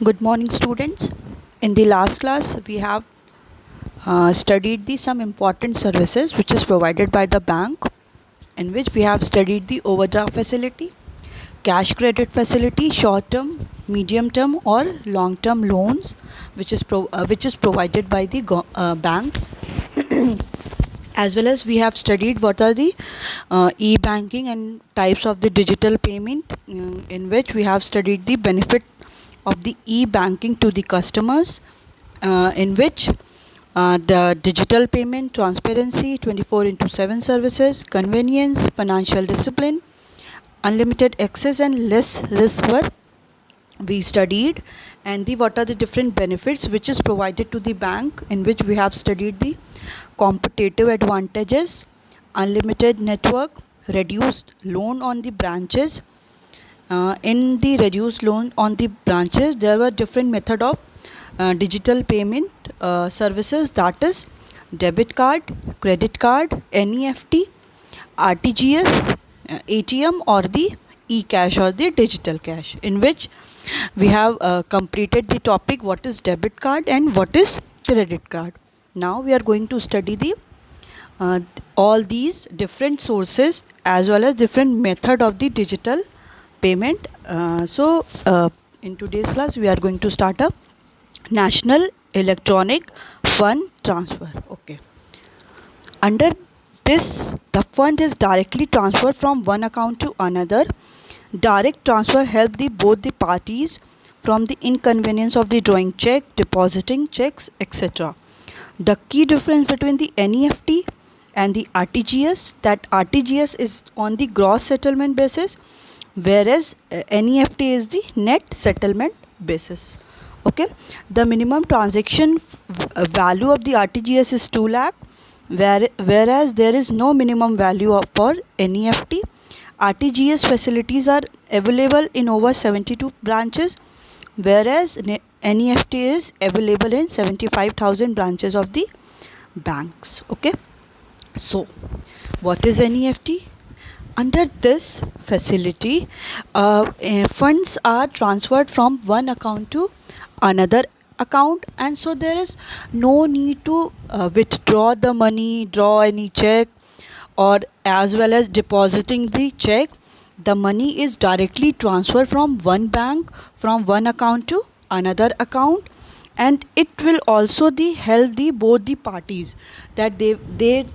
Good morning, students. In the last class, we have studied the some important services which is provided by the bank, in which we have studied the overdraft facility, cash credit facility, short term, medium term, or long term loans, which is provided by the banks. As well as we have studied what are the e-banking and types of the digital payment, in which we have studied the benefit of the e-banking to the customers, in which the digital payment, transparency, 24 into 7 services, convenience, financial discipline, unlimited access, and less risk were we studied. And the what are the different benefits which is provided to the bank, in which we have studied the competitive advantages, unlimited network, reduced loan on the branches. In the reduced loan on the branches, there were different method of digital payment services, that is debit card, credit card, NEFT, RTGS, ATM, or the e-cash or the digital cash, in which we have completed the topic what is debit card and what is credit card. Now we are going to study the uh, all these different sources as well as different method of the digital payment. In today's class we are going to start a national electronic fund transfer. Okay, under this, the fund is directly transferred from one account to another. Direct transfer help the both the parties from the inconvenience of the drawing check, depositing checks, etc. The key difference between the NEFT and the RTGS, that RTGS is on the gross settlement basis, whereas NEFT is the net settlement basis. Okay, the minimum transaction value of the RTGS is 2 lakh, whereas there is no minimum value for NEFT. RTGS facilities are available in over 72 branches, whereas NEFT is available in 75,000 branches of the banks. Okay, so what is NEFT? Under this facility, funds are transferred from one account to another account, and so there is no need to withdraw the money, draw any check, or as well as depositing the check. The money is directly transferred from one bank, from one account to another account, and it will also help the both the parties, that they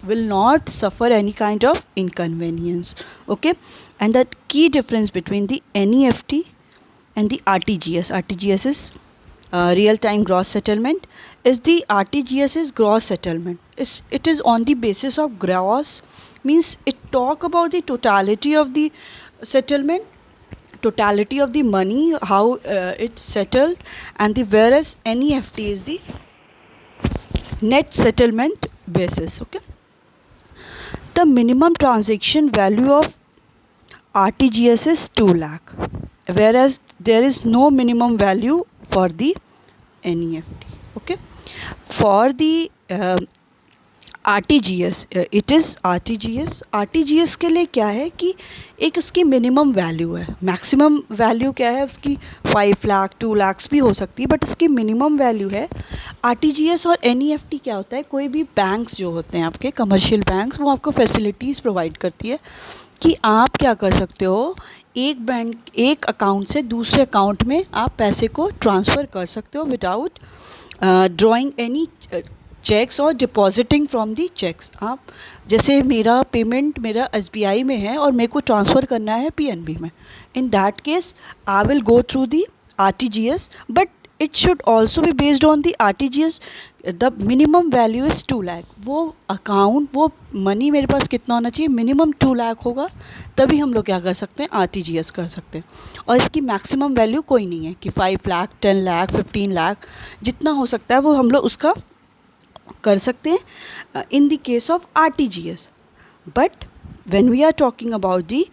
will not suffer any kind of inconvenience. Okay, and the key difference between the NEFT and the RTGS is real time gross settlement. Is the RTGS is gross settlement, it is on the basis of gross, means it talk about the totality of the settlement, totality of the money, how it's settled. And the whereas NEFT is the net settlement basis. Okay, the minimum transaction value of RTGS is 2 lakh, whereas there is no minimum value for the NEFT. Okay, for the RTGS, it is RTGS के लिए क्या है कि एक उसकी minimum value है, maximum value क्या है उसकी 5 लाख 2 लाख भी हो सकती है, बट इसकी मिनिमम वैल्यू है। RTGS और NEFT क्या होता है, कोई भी बैंक्स जो होते हैं आपके कमर्शियल बैंक्स, वो आपको फैसिलिटीज़ प्रोवाइड करती है कि आप क्या कर सकते हो, एक अकाउंट से दूसरे अकाउंट में आप पैसे को ट्रांसफ़र कर सकते हो विदाउट ड्राइंग एनी चेक्स और डिपॉजिटिंग फ्रॉम दी चेक्स। आप जैसे मेरा पेमेंट मेरा SBI में है और मेरे को ट्रांसफ़र करना है PNB में, in that case I will go through the RTGS, but it should also be based on the RTGS। The minimum value is 2 lakh, वो अकाउंट वो मनी मेरे पास कितना होना चाहिए, मिनिमम 2 लाख होगा, तभी हम लोग क्या कर सकते हैं, RTGS कर सकते हैं। और इसकी मैक्सिमम वैल्यू कोई नहीं है कि 5 लाख 10 लाख 15 लाख, जितना हो सकता है वो हम लोग उसका कर सकते हैं in the case of RTGS। But when we are talking about the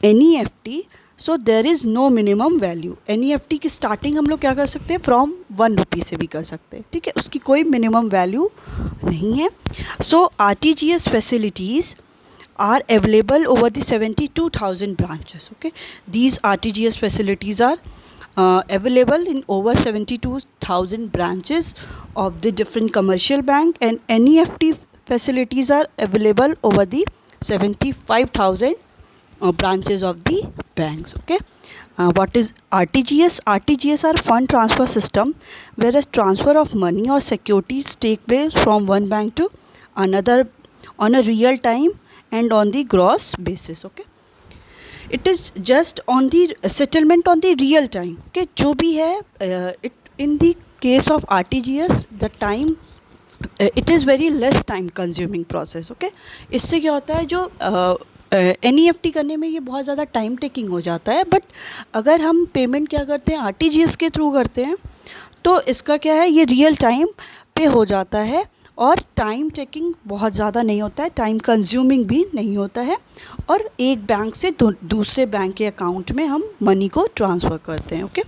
NEFT, so there is no minimum value. NEFT की स्टार्टिंग हम लोग क्या कर सकते हैं, फ्रॉम 1 रुपी से भी कर सकते हैं, ठीक है, उसकी कोई मिनिमम वैल्यू नहीं है। सो RTGS facilities are available over the 72,000 branches. Okay, these RTGS facilities are available in over 72,000 branches of the different commercial bank, and NEFT facilities are available over the 75,000 branches of the banks. Okay. What is RTGS? RTGS are fund transfer system, whereas transfer of money or securities take place from one bank to another on a real time and on the gross basis. Okay. It is just on the settlement on the real time. Okay. जो भी है it in the case of RTGS the time it is very less time consuming process. Okay. इससे क्या होता है जो NEFT करने में ये बहुत ज़्यादा टाइम टेकिंग हो जाता है, बट अगर हम पेमेंट क्या करते हैं RTGS के थ्रू करते हैं तो इसका क्या है, ये रियल टाइम पे हो जाता है और टाइम टेकिंग बहुत ज़्यादा नहीं होता है, टाइम कंज्यूमिंग भी नहीं होता है, और एक बैंक से दूसरे बैंक के अकाउंट में हम मनी को ट्रांसफ़र करते हैं. Okay.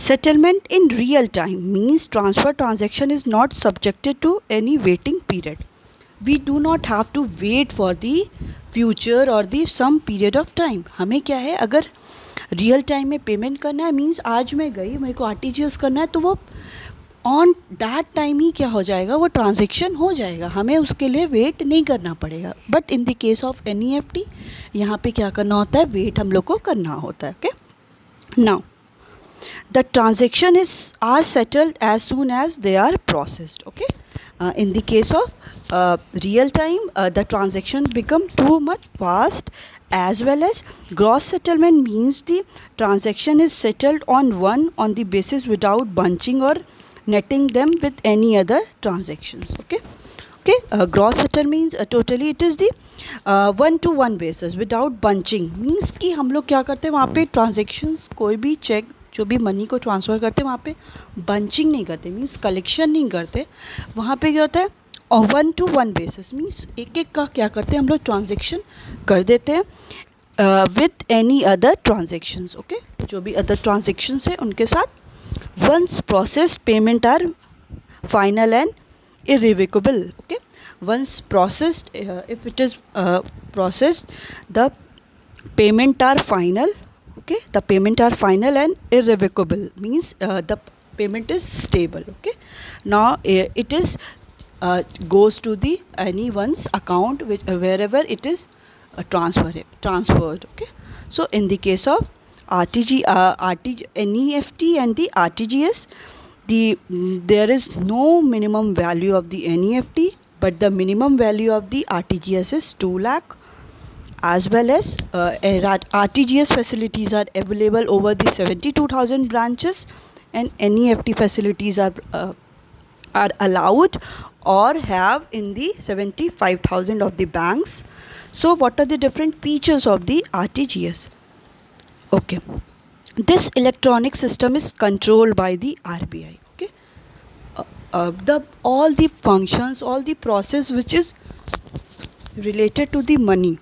Settlement in real time means transfer transaction is not subjected to any waiting period. We do not have to wait for the future और the some period of time. हमें क्या है, अगर real time में payment करना है means आज मैं गई, मेरे को RTGS करना है, तो वो ऑन दैट टाइम ही क्या हो जाएगा, वो ट्रांजेक्शन हो जाएगा, हमें उसके लिए वेट नहीं करना पड़ेगा. But in the case of NEFT यहाँ पे क्या करना होता है, वेट हम लोग को करना होता है. Okay. Now the transaction are settled as soon as they are processed. Okay. In the case of real time the transaction become too much fast, as well as gross settlement means the transaction is settled on the basis without bunching or netting them with any other transactions. Okay. Okay. Gross settlement means totally it is the one to one basis without bunching means कि हम लोग क्या करते हैं वहाँ पे transactions कोई भी चेक जो भी मनी को ट्रांसफ़र करते हैं वहाँ पे बंचिंग नहीं करते, मीन्स कलेक्शन नहीं करते. वहाँ पे क्या होता है, one two one basis means एक एक का क्या करते हैं हम लोग ट्रांजेक्शन कर देते हैं with any other transactions. Okay. जो भी अदर ट्रांजेक्शन्स हैं उनके साथ once process payment are final and irrevocable. Okay. Once processed, if it is processed, the payment are final. Okay. The payment are final and irrevocable means the payment is stable. Okay. Now it is goes to the anyone's account which wherever it is transferred. Okay. So in the case of NEFT and the RTGS, there is no minimum value of the NEFT, but the minimum value of the RTGS is 2 lakh, as well as RTGS facilities are available over the 72,000 branches, and NEFT facilities are allowed or have in the 75,000 of the banks. So what are the different features of the RTGS? Okay. This electronic system is controlled by the RBI. Okay. All the functions, all the process which is related to the money,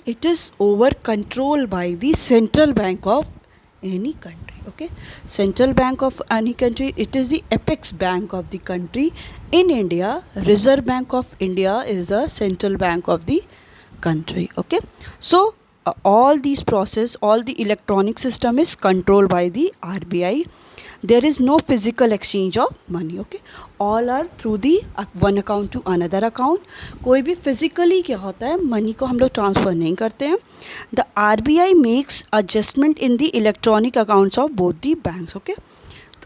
it is over controlled by the central bank of any country. Okay. Central bank of any country, it is the apex bank of the country. In India, Reserve Bank of India is the central bank of the country. Okay. So all these process, all the electronic system is controlled by the RBI. There is no physical exchange of money. Okay. All are through the one account to another account. कोई भी physically क्या होता है, money को हम लोग transfer नहीं करते हैं. The RBI makes adjustment in the electronic accounts of both the banks. Okay.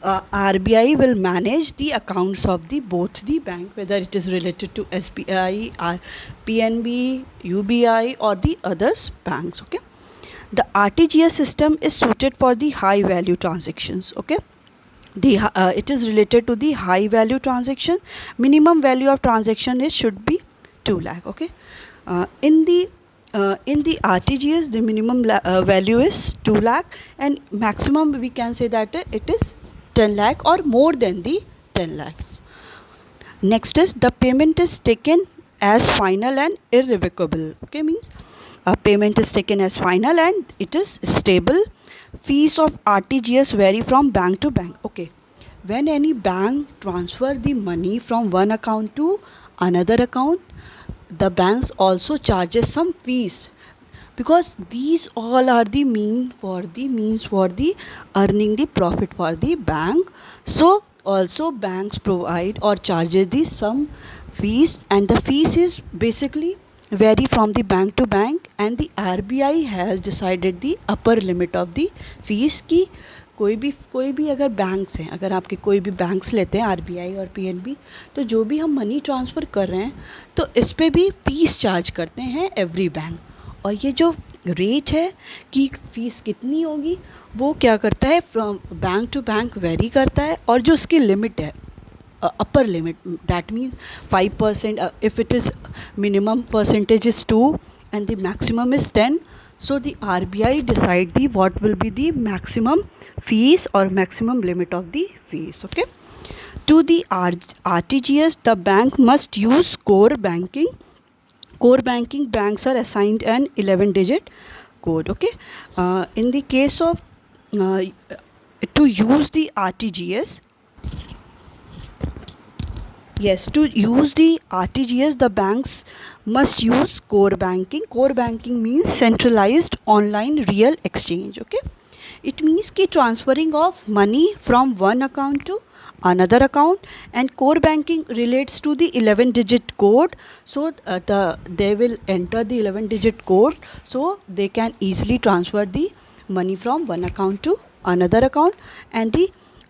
RBI will manage the accounts of the both the bank, whether it is related to SBI or PNB, UBI or the others banks. Okay. The RTGS system is suited for the high value transactions. Okay. It is related to the high value transaction. Minimum value of transaction is should be 2 lakh. Okay. In the RTGS, the minimum value is 2 lakh, and maximum we can say that it is 10 lakh or more than the 10 lakh. Next is the payment is taken as final and irrevocable. Okay, means a payment is taken as final and it is stable. Fees of RTGS vary from bank to bank. Okay, when any bank transfer the money from one account to another account, the banks also charges some fees, because these all are the means for the earning the profit for the bank. So also banks provide or charges the some fees, and the fees is basically vary from the bank to bank, and the RBI has decided the upper limit of the fees की कोई भी अगर banks हैं, अगर आपके कोई भी banks लेते हैं RBI और PNB, तो जो भी हम मनी ट्रांसफ़र कर रहे हैं तो इस पे भी फ़ीस चार्ज करते हैं एवरी बैंक। और ये जो रेट है कि फ़ीस कितनी होगी वो क्या करता है, from bank to bank vary करता है, और जो उसकी लिमिट है upper limit, that means 5%, if it is minimum percentage is 2 and the maximum is 10, so the RBI decide the what will be the maximum fees or maximum limit of the fees. Okay, to the RTGS the bank must use core banking banks are assigned an 11 digit code. Okay, in the case of to use the RTGS, yes, to use the RTGS, the banks must use core banking. Core banking means centralized online real exchange. Okay, it means कि transferring of money from one account to another account, and core banking relates to the 11 digit code. So they will enter the 11 digit code, so they can easily transfer the money from one account to another account, and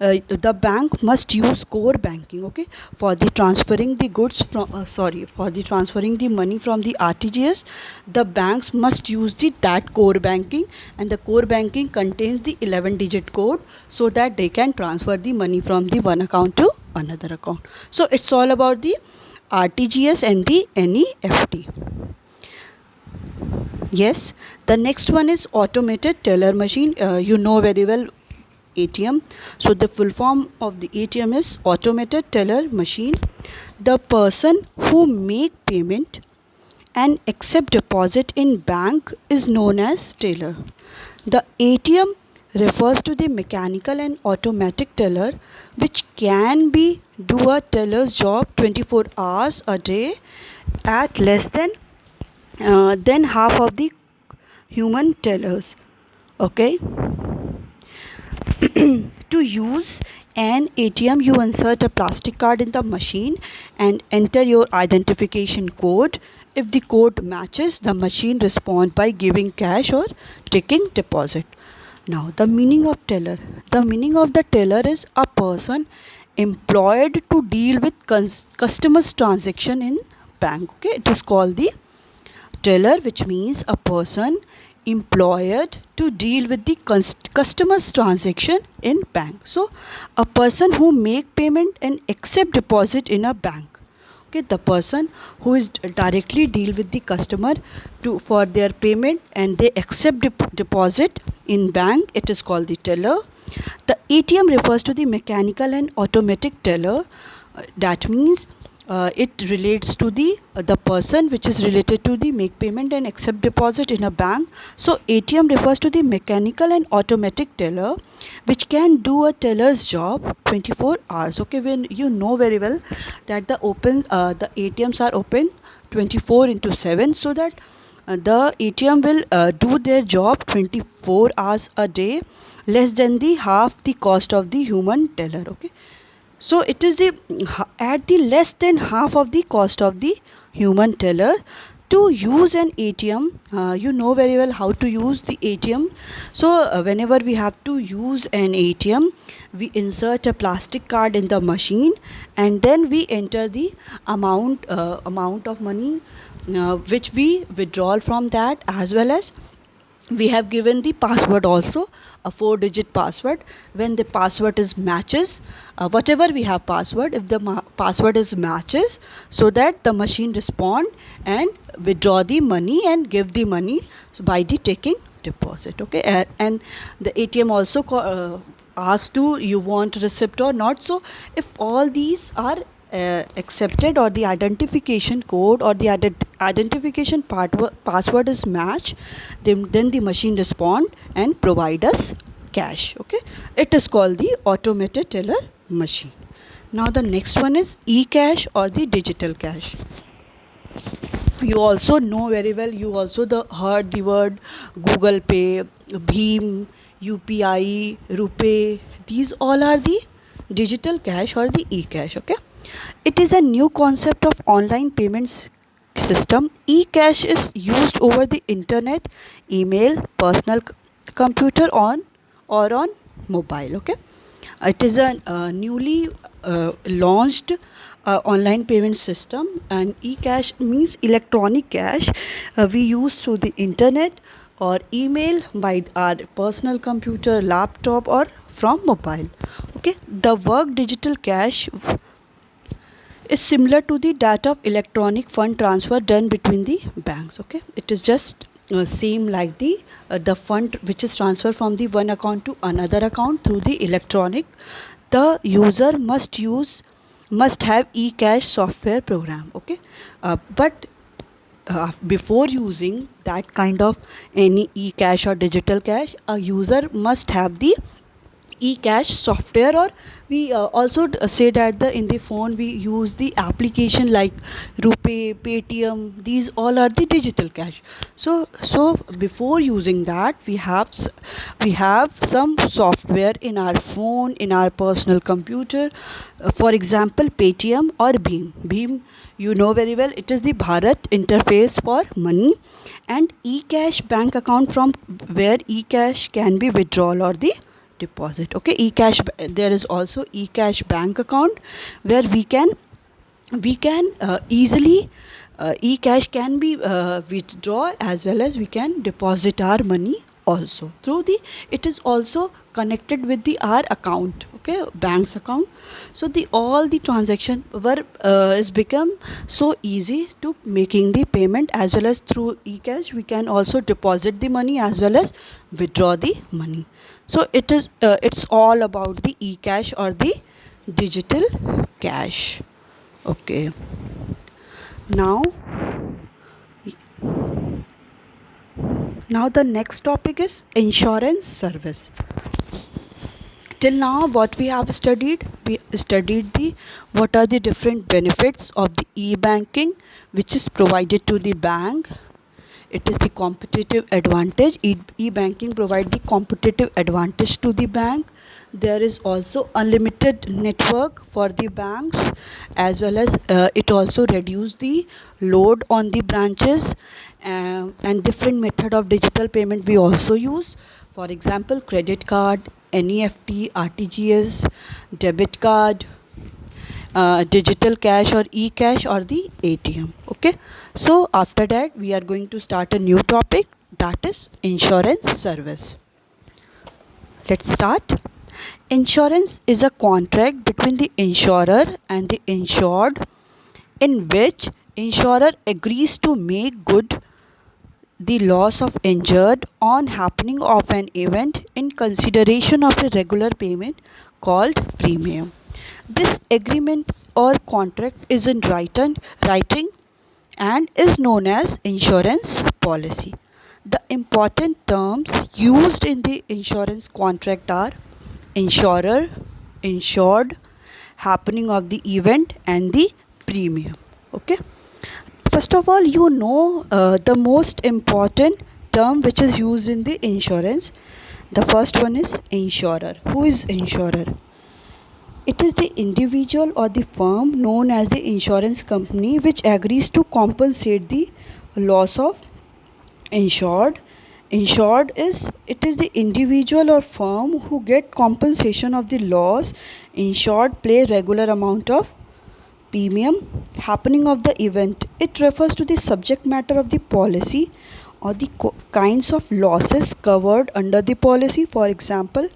the bank must use core banking. Okay, for the transferring the goods from for the transferring the money from the RTGS, the banks must use that core banking, and the core banking contains the 11 digit code so that they can transfer the money from the one account to another account. So it's all about the RTGS and the NEFT. Yes, the next one is automated teller machine. You know very well ATM. So the full form of the ATM is automated teller machine. The person who make payment and accept deposit in bank is known as teller. The ATM refers to the mechanical and automatic teller which can be do a teller's job 24 hours a day at less than half of the human tellers. Okay. To use an ATM, you insert a plastic card in the machine and enter your identification code. If the code matches, the machine responds by giving cash or taking deposit. Now, the meaning of teller. The meaning of the teller is a person employed to deal with customers' transaction in bank. Okay, it is called the teller, which means a person employed to deal with the customer's transaction in bank. So a person who make payment and accept deposit in a bank. Okay, the person who is directly deal with the customer for their payment and they accept deposit in bank, it is called the teller. The ATM refers to the mechanical and automatic teller. That means it relates to the person which is related to the make payment and accept deposit in a bank. So ATM refers to the mechanical and automatic teller which can do a teller's job 24 hours. Okay, when you know very well that the ATMs are open 24/7, so that the ATM will do their job 24 hours a day, less than the half the cost of the human teller. Okay, so it is at the less than half of the cost of the human teller. To use an ATM, you know very well how to use the ATM. So whenever we have to use an ATM, we insert a plastic card in the machine and then we enter the amount of money which we withdraw from that, as well as we have given the password also, a 4-digit password. When the password is matches, whatever we have password, if the password is matches, so that the machine respond and withdraw the money and give the money by the taking deposit. Okay, and the ATM also asks to you want receipt or not. So if all these are accepted, or the identification code or the identification password is matched, then the machine respond and provide us cash. Okay, it is called the automated teller machine. Now the next one is e-cash or the digital cash. You also know very well, you also heard the word Google Pay, Bheem, UPI, Rupee. These all are the digital cash or the e-cash. Okay, it is a new concept of online payments system. E-cash is used over the internet, email, personal computer on or on mobile. Okay, it is a newly launched online payment system, and e-cash means electronic cash we use through the internet or email by our personal computer, laptop, or from mobile. Okay, the work digital cash is similar to the data of electronic fund transfer done between the banks. Okay, it is just same like the fund which is transferred from the one account to another account through the electronic. The user must have e-cash software program. Okay, but before using that kind of any e-cash or digital cash, a user must have the e-cash software, or we also say that in the phone we use the application like Rupee, Paytm. These all are the digital cash. So before using that, we have some software in our phone, in our personal computer. For example, Paytm or Bheem, you know very well, it is the Bharat interface for money, and e-cash bank account from where e-cash can be withdrawal or the deposit. Okay, e-cash, there is also e-cash bank account where we can easily e-cash can be withdraw, as well as we can deposit our money also through the, it is also connected with the our account. Okay, bank's account. So the all the transaction were is become so easy to making the payment, as well as through e-cash we can also deposit the money as well as withdraw the money. So it is it's all about the e-cash or the digital cash. Okay, now the next topic is insurance service. Till now what we have studied, we studied the what are the different benefits of the e-banking which is provided to the bank. It is the competitive advantage. E-banking provide the competitive advantage to the bank. There is also unlimited network for the banks, as well as it also reduce the load on the branches, and different method of digital payment we also use. For example, credit card, NEFT, RTGS, debit card, digital cash or e-cash, or the ATM. Okay, so after that we are going to start a new topic, that is insurance service. Let's start. Insurance is a contract between the insurer and the insured, in which insurer agrees to make good the loss of injured on happening of an event in consideration of a regular payment called premium. This agreement or contract is in writing and is known as insurance policy. The important terms used in the insurance contract are insurer, insured, happening of the event, and the premium. Okay, first of all, you know the most important term which is used in the insurance. The first one is insurer. Who is insurer? It is the individual or the firm known as the insurance company which agrees to compensate the loss of insured. Insured is, it is the individual or firm who get compensation of the loss insured pay regular amount of premium happening of the event. It refers to the subject matter of the policy or the kinds of losses covered under the policy. For example,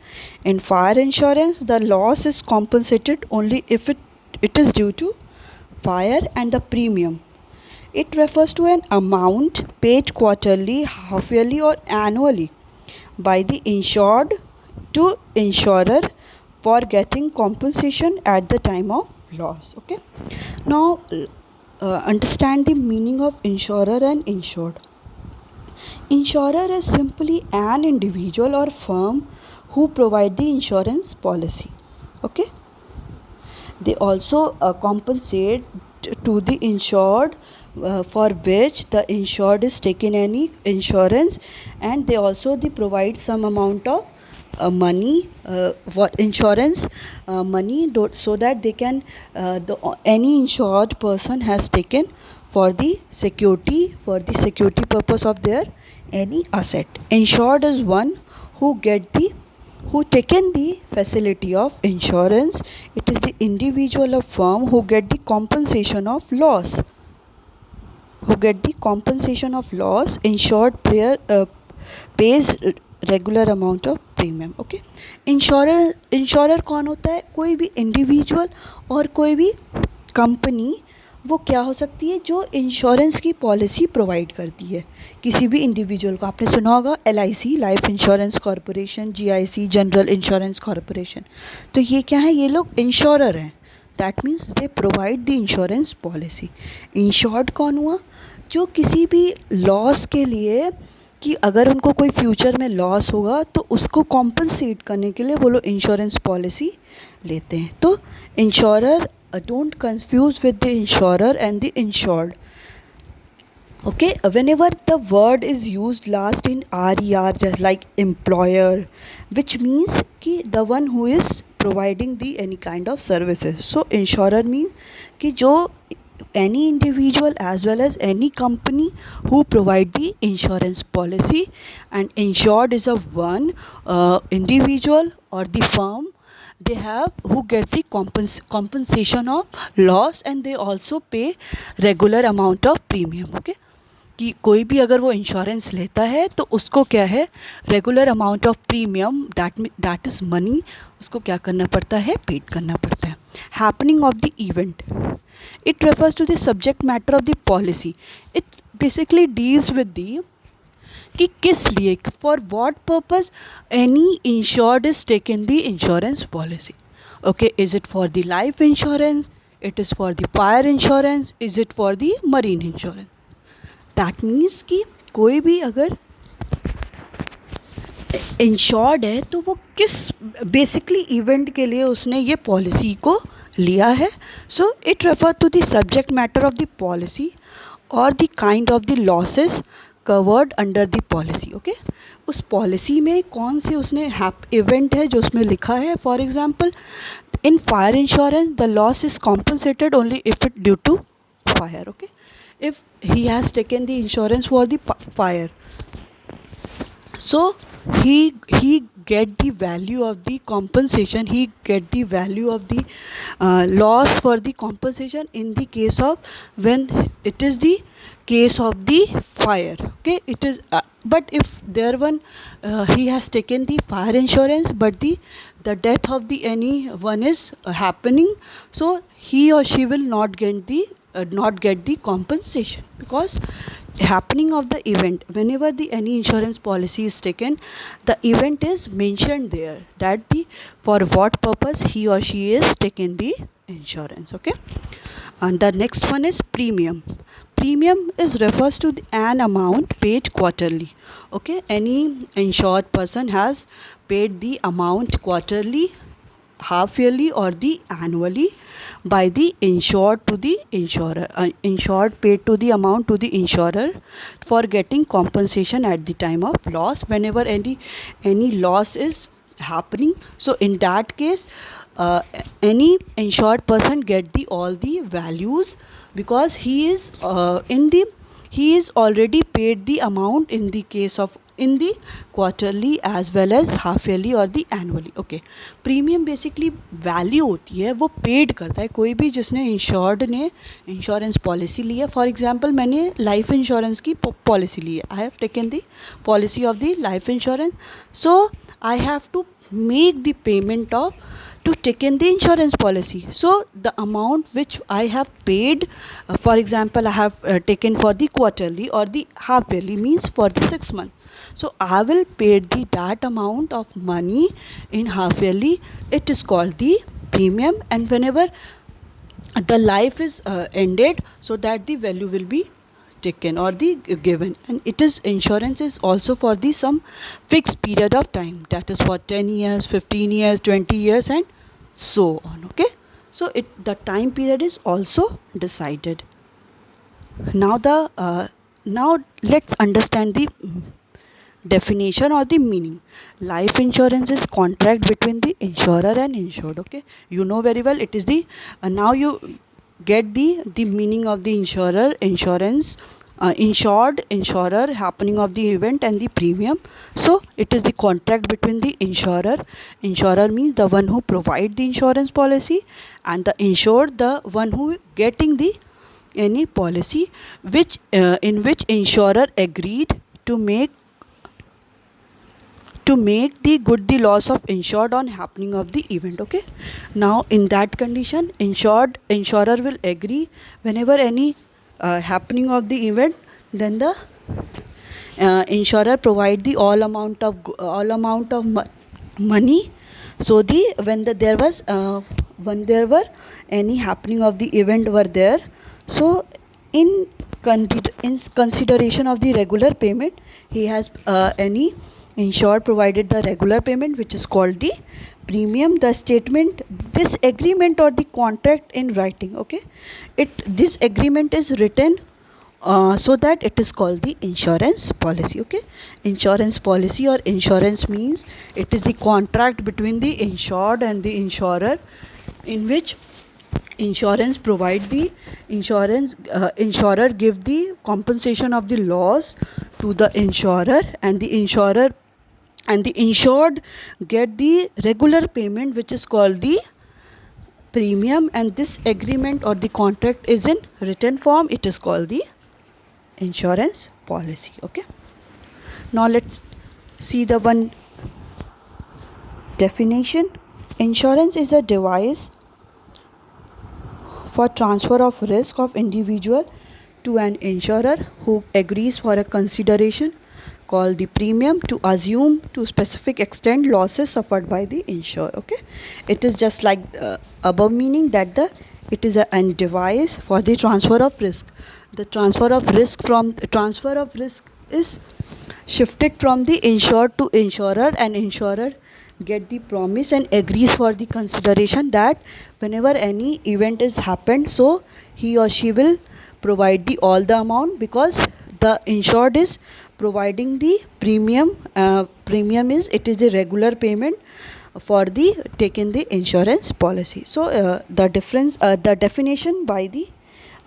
in fire insurance, the loss is compensated only if it is due to fire, and the premium, it refers to an amount paid quarterly, half yearly, or annually by the insured to insurer for getting compensation at the time of loss. Okay, now understand the meaning of insurer and insured. Insurer is simply an individual or firm who provide the insurance policy. Okay, they also compensate to the insured for which the insured is taking any insurance, and they also they provide some amount of money for insurance money so that they can any insured person has taken for the security purpose of their any asset. Insured is one who get the who taken the facility of insurance. It is the individual or firm who get the compensation of loss. Insured pays regular amount of premium. Okay, insurer कौन होता है? कोई भी individual और कोई भी company वो क्या हो सकती है जो इंश्योरेंस की पॉलिसी प्रोवाइड करती है किसी भी इंडिविजुअल को. आपने सुना होगा LIC, life insurance corporation, GIC, general insurance corporation. तो ये क्या है? ये लोग इंश्योरर हैं. That means they provide the insurance policy. Insured कौन हुआ? जो किसी भी लॉस के लिए कि अगर उनको कोई फ्यूचर में लॉस होगा तो उसको कॉम्पनसेट करने के लिए वो लोग इंश्योरेंस पॉलिसी लेते हैं. तो insurer, don't confuse with the insurer and the insured. Okay, whenever the word is used last in RER, just like employer, which means कि the one who is providing the any kind of services. So insurer means कि जो any individual as well as any company who provide the insurance policy, and insured is a one individual or the firm they have who get the compensation of loss, and they also pay regular amount of premium. Okay, कि कोई भी अगर वो insurance लेता है तो उसको क्या है, regular amount of premium that is money उसको क्या करना पड़ता है, पेड करना पड़ता है. Happening of the event, it refers to the subject matter of the policy. It basically deals with the कि किस लिए, for what purpose any insured is taken the insurance policy. Okay, is it for the life insurance, it is for the fire insurance, is it for the marine insurance. That means कि कोई भी अगर insured है तो वो किस basically event के लिए उसने ये पॉलिसी को लिया है. So it refer to the subject matter of the policy और the kind of the losses covered under the policy. Okay, उस पॉलिसी में कौन से उसने इवेंट है जो उसमें लिखा है. For example, in fire insurance the loss is compensated only if it due to fire. Okay, if he has taken the insurance for the fire, so he get the value of the compensation, he get the value of the loss for the compensation in the case of when it is the case of the fire. Okay, it is but if there one he has taken the fire insurance but the death of the anyone is happening, so he or she will not get the compensation, because happening of the event, whenever the any insurance policy is taken, the event is mentioned there that the for what purpose he or she is taking the insurance. Okay, and the next one is premium. Premium is refers to an amount paid quarterly. Okay, any insured person has paid the amount quarterly, half yearly or the annually by the insured to the insurer. Insured paid to the amount to the insurer for getting compensation at the time of loss whenever any loss is happening. So in that case any insured person get the all the values, because he is already paid the amount in the case of in the quarterly as well as half yearly or the annually. Okay, premium basically value होती है, वो paid करता है कोई भी जिसने insured ने insurance policy ली है. फॉर एग्जांपल, मैंने लाइफ इंश्योरेंस की पॉलिसी ली है. I have taken the policy of the life insurance, so I have to make the payment of to take in the insurance policy. So the amount which I have paid, for example, I have taken for the quarterly or the half yearly, means for the 6 months. So I will pay that amount of money in half yearly. It is called the premium, and whenever the life is ended, so that the value will be taken or the given. And it is insurance is also for the some fixed period of time, that is for 10 years, 15 years, 20 years and so on. Okay, so the time period is also decided. Now now let's understand the definition or the meaning. Life insurance is contract between the insurer and insured. Okay, you know very well it is the now you get the meaning of the insurance, insured, insurer, happening of the event, and the premium. So it is the contract between the insurer means the one who provide the insurance policy, and the insured, the one who getting the any policy, which in which insurer agreed to make the good the loss of insured on happening of the event. Okay, now in that condition insurer will agree whenever any happening of the event, then the insurer provide the all amount of money. So the when there were any happening of the event were there, so in in consideration of the regular payment, he has any insured provided the regular payment, which is called the premium. The statement, this agreement or the contract in writing, okay, this agreement is written so that it is called the insurance policy. Okay, insurance policy or insurance means it is the contract between the insured and the insurer, in which insurance provide the insurer give the compensation of the loss to the insurer, and the insurer and the insured get the regular payment, which is called the premium. And this agreement or the contract is in written form, it is called the insurance policy. Okay, now let's see the one definition. Insurance is a device for transfer of risk of individual to an insurer who agrees for a consideration called the premium to assume to specific extent losses suffered by the insurer. Okay, it is just like above meaning that it is a device for the transfer of risk. The transfer of risk is shifted from the insured to insurer, and insurer get the promise and agrees for the consideration that whenever any event is happened, so he or she will provide the all the amount, because the insured is providing the premium. Premium is, it is the regular payment for the taking the insurance policy. So the definition by the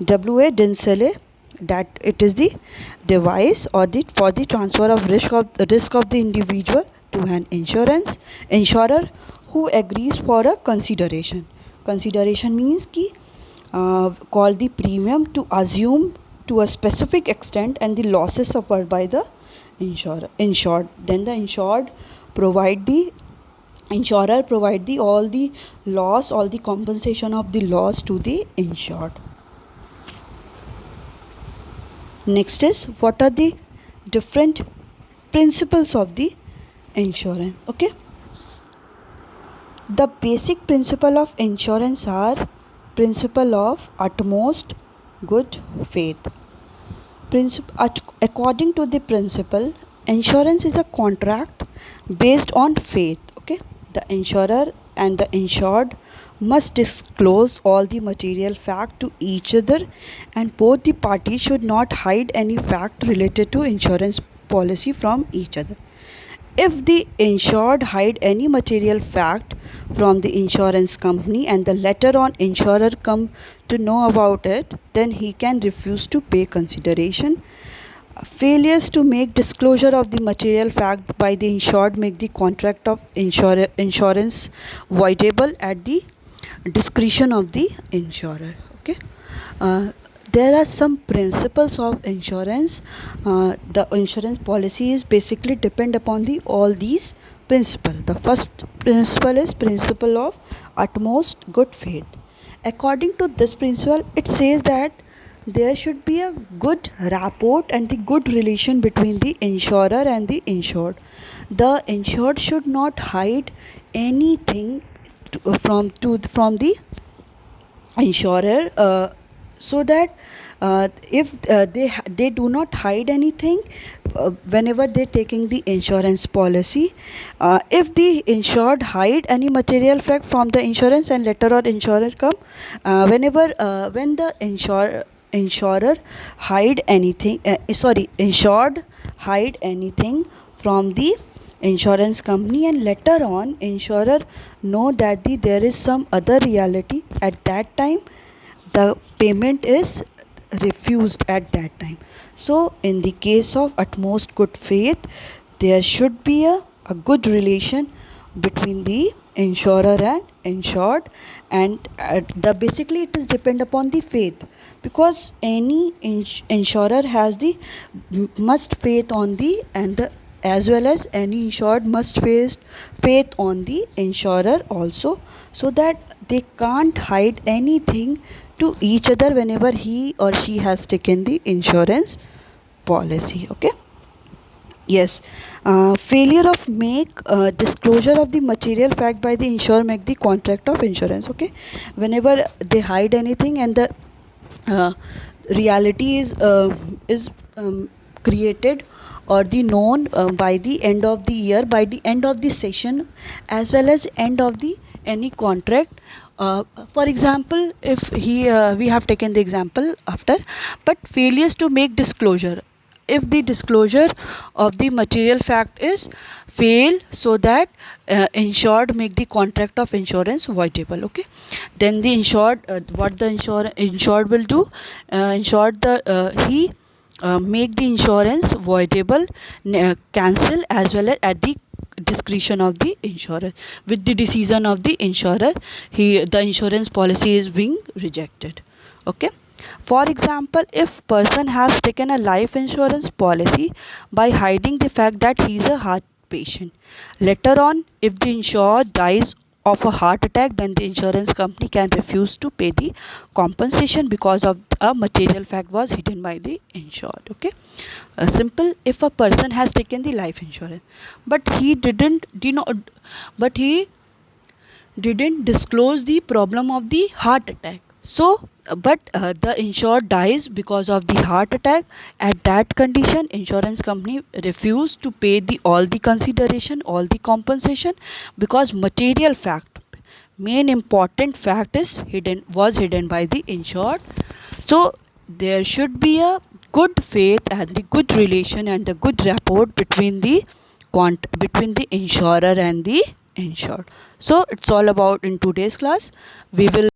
W.A. Dinsele, that it is the device or the for the transfer of risk of the individual to an insurer who agrees for a consideration. Consideration means ki call the premium to assume to a specific extent and the losses suffered by the insured. Then the insured provide the insurer provide the all the compensation of the loss to the insured. Next is, what are the different principles of the insurance? Okay, the basic principle of insurance are principle of utmost good faith. According to the principle, insurance is a contract based on faith. Okay, the insurer and the insured must disclose all the material fact to each other, and both the parties should not hide any fact related to insurance policy from each other. If the insured hide any material fact from the insurance company and the later on insurer come to know about it, then he can refuse to pay consideration. Failures to make disclosure of the material fact by the insured make the contract of insurance voidable at the discretion of the insurer. Okay, there are some principles of insurance. The insurance policy is basically depend upon the all these principles. The first principle is principle of utmost good faith. According to this principle, it says that there should be a good rapport and the good relation between the insurer and the insured. The insured should not hide anything from the insurer, so that if they do not hide anything whenever they taking the insurance policy. If the insured hide any material fact from the insurance and later on insurer come, when the insurer hide anything insured hide anything from the insurance company, and later on insurer know that there is some other reality. At that time the payment is refused at that time. So in the case of utmost good faith, there should be a good relation between the insurer and insured, and the basically it is depend upon the faith, because any insurer has the must faith on the and the, as well as any insured must face faith on the insurer also, so that they can't hide anything to each other whenever he or she has taken the insurance policy. Okay. Yes, failure of make disclosure of the material fact by the insurer make the contract of insurance. Okay, whenever they hide anything and the uh, reality is created or the known by the end of the year, by the end of the session, as well as end of the any contract. For example, if he we have taken the example after, but failures to make disclosure, if the disclosure of the material fact is fail, so that insured make the contract of insurance voidable. Okay, then the insured what the insured will do, insured the he make the insurance voidable, cancel, as well as at the discretion of the insurer. With the decision of the insurer, the insurance policy is being rejected. Okay. For example, if person has taken a life insurance policy by hiding the fact that he is a heart patient, later on if the insured dies of a heart attack, then the insurance company can refuse to pay the compensation because of a material fact was hidden by the insured. Okay, simple. If a person has taken the life insurance but he but he didn't disclose the problem of the heart attack, so but the insured dies because of the heart attack, at that condition insurance company refused to pay the all the consideration, all the compensation, because material fact, main important fact is hidden by the insured. So there should be a good faith and the good relation and the good rapport between the between the insurer and the insured. So it's all about in today's class. We will